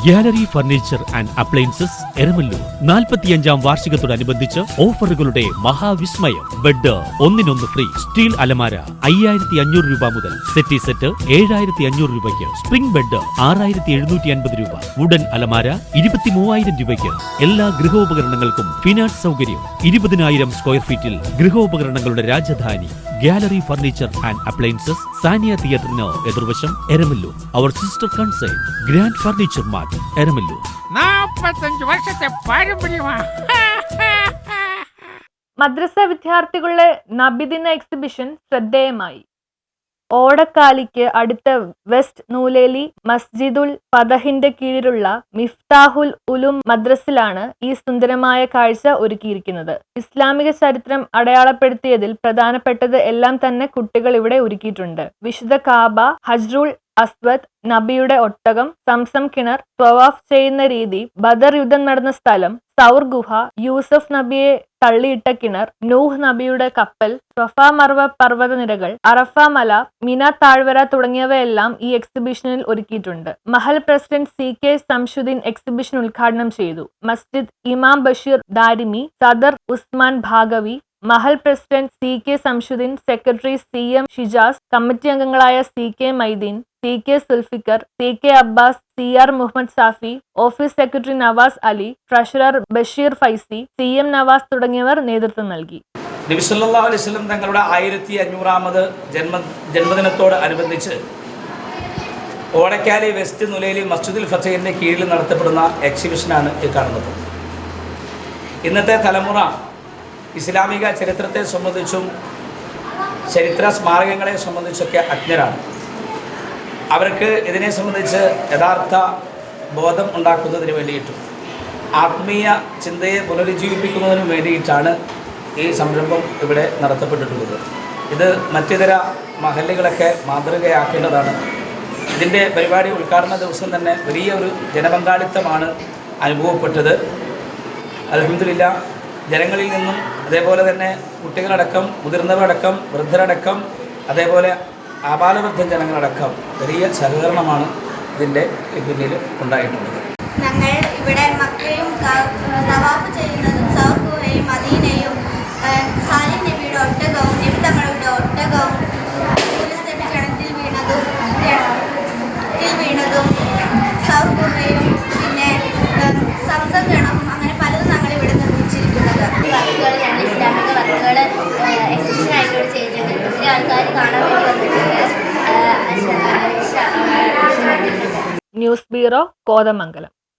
Gallery furniture and appliances Eramalloor 45-ാം വാർഷികത്തോടനുബന്ധിച്ച് ഓഫറുകളുടെ മഹാവിസ്മയം. ബെഡ് ഒന്നിനൊന്ന് ഫ്രീ. സ്റ്റീൽ അലമാര 5500 രൂപ മുതൽ. സെറ്റി സെറ്റ് 7500 രൂപയ്ക്ക്. സ്പ്രിംഗ് ബെഡ് 6750 രൂപ. വുഡൻ അലമാര 23000 രൂപയ്ക്ക്. എല്ലാ ഗൃഹോപകരണങ്ങൾക്കും ഫിനാൻസ് സൗകര്യം. 20000 സ്ക്വയർ ഫീറ്റിൽ ഗൃഹോപകരണങ്ങളുടെ Rajadhani gallery furniture and appliances, Saniya തിയേറ്ററിന് എതിർവശം, Eramallur. Our sister concern grand furniture mart, Eramallur. 45 വർഷത്തെ പാരമ്പര്യമാണ്. മദ്രസ വിദ്യാർത്ഥികളുടെ നബിദിന എക്സിബിഷൻ ശ്രദ്ധേയമായി. ഓടക്കാലിക്ക് അടുത്ത വെസ്റ്റ് നൂലേലി മസ്ജിദുൽ ഫതഹിന്റെ കീഴിലുള്ള മിഫ്താഹുൽ ഉലൂം മദ്രസിലാണ് ഈ സുന്ദരമായ കാഴ്ച ഒരുക്കിയിരിക്കുന്നത്. ഇസ്ലാമിക ചരിത്രം അടയാളപ്പെടുത്തിയതിൽ പ്രധാനപ്പെട്ടത് എല്ലാം തന്നെ കുട്ടികൾ ഇവിടെ ഒരുക്കിയിട്ടുണ്ട്. വിശുദ്ധ കാബ, ഹജ്റുൽ അസ്വദ്, നബിയുടെ ഒട്ടകം, സംസം കിണർ, ത്വവാഫ് ചെയ്യുന്ന രീതി, ബദർ യുദ്ധം നടന്ന സ്ഥലം, സൗർ ഗുഹ, യൂസഫ് നബിയെ തള്ളിയിട്ട കിണർ, നൂഹ് നബിയുടെ കപ്പൽ, സഫ മർവ പർവ്വതനിരകൾ, അറഫ മല, മിന താഴ്വര തുടങ്ങിയവയെല്ലാം ഈ എക്സിബിഷനിൽ ഒരുക്കിയിട്ടുണ്ട്. മഹൽ പ്രസിഡന്റ് CK സംശുദ്ദീൻ എക്സിബിഷൻ ഉദ്ഘാടനം ചെയ്തു. മസ്ജിദ് ഇമാം ബഷീർ ദാരിമി, സദർ ഉസ്മാൻ ഭാഗവി, മഹൽ president CK Shamsuddeen, secretary CM Shijas, committee അംഗങ്ങളായ CK Maideen, CK Zulfikar, CK Abbas, CR Muhammad Safi, office secretary Navas Ali, treasurer Basheer Faizy, CM Navas തുടങ്ങിയവർ നേതൃത്വം നൽകി. നബി സല്ലല്ലാഹു അലൈഹി വസല്ലം തങ്ങളുടെ 1500ാമത് ജന്മദിനത്തോട് അനുബന്ധിച്ച് ഓടക്കാലി വെസ്റ്റ് നുലേലി മസ്ജിദുൽ ഫതഹിന്റെ കീഴിൽ നടത്തപ്പെടുന്ന എക്സിബിഷനാണ് ഈ കാണുന്നത്. ഇന്നത്തെ തലമുറ ഇസ്ലാമിക ചരിത്രത്തെ സംബന്ധിച്ചും ചരിത്ര സ്മാരകങ്ങളെ സംബന്ധിച്ചൊക്കെ അജ്ഞരാണ്. അവർക്ക് ഇതിനെ സംബന്ധിച്ച് യഥാർത്ഥ ബോധം ഉണ്ടാക്കുന്നതിന് വേണ്ടിയിട്ടും ആത്മീയ ചിന്തയെ പുനരുജ്ജീവിപ്പിക്കുന്നതിനും വേണ്ടിയിട്ടാണ് ഈ സംരംഭം ഇവിടെ നടത്തപ്പെട്ടിട്ടുള്ളത്. ഇത് മറ്റിതര മഹല്ലുകളൊക്കെ മാതൃകയാക്കേണ്ടതാണ്. ഇതിൻ്റെ പരിപാടി ഉദ്ഘാടന ദിവസം തന്നെ വലിയ ഒരു ജനപങ്കാളിത്തമാണ് അനുഭവപ്പെട്ടത്. അൽഹംദുലില്ലാഹ്, ജനങ്ങളിൽ നിന്നും അതേപോലെ തന്നെ കുട്ടികളടക്കം, മുതിർന്നവരടക്കം, വൃദ്ധരടക്കം, അതേപോലെ ആബാലവൃദ്ധ ജനങ്ങളടക്കം വലിയ സഹകരണമാണ് ഇതിൻ്റെ പിന്നിൽ ഉണ്ടായിട്ടുള്ളത്. ഞങ്ങൾ ഇവിടെ മക്കയും തവാഫ് ചെയ്യുന്നതും സൗർ ഗുഹയും മദീനയും സാലിഹ് നബിയുടെ ഒട്ടകവും നബി തങ്ങളുടെ ഒട്ടകവും കിണറ്റിൽ വീണതും സൗർ ഗുഹയും പിന്നെ സംസം കിണറും അങ്ങനെ പലതും ഞങ്ങൾ ഇവിടെ നിർമ്മിച്ചിരിക്കുന്നത്. വർക്കുകൾ, ഞങ്ങൾ ഇസ്ലാമിക വർക്കുകൾ എക്സിബിഷൻ ആയിട്ടോട് ചെയ്തിട്ടുണ്ട്. ഒത്തിരി ആൾക്കാർ കാണാൻ വേണ്ടി വന്നിട്ടുണ്ട്. News bureau, Kothamangalam.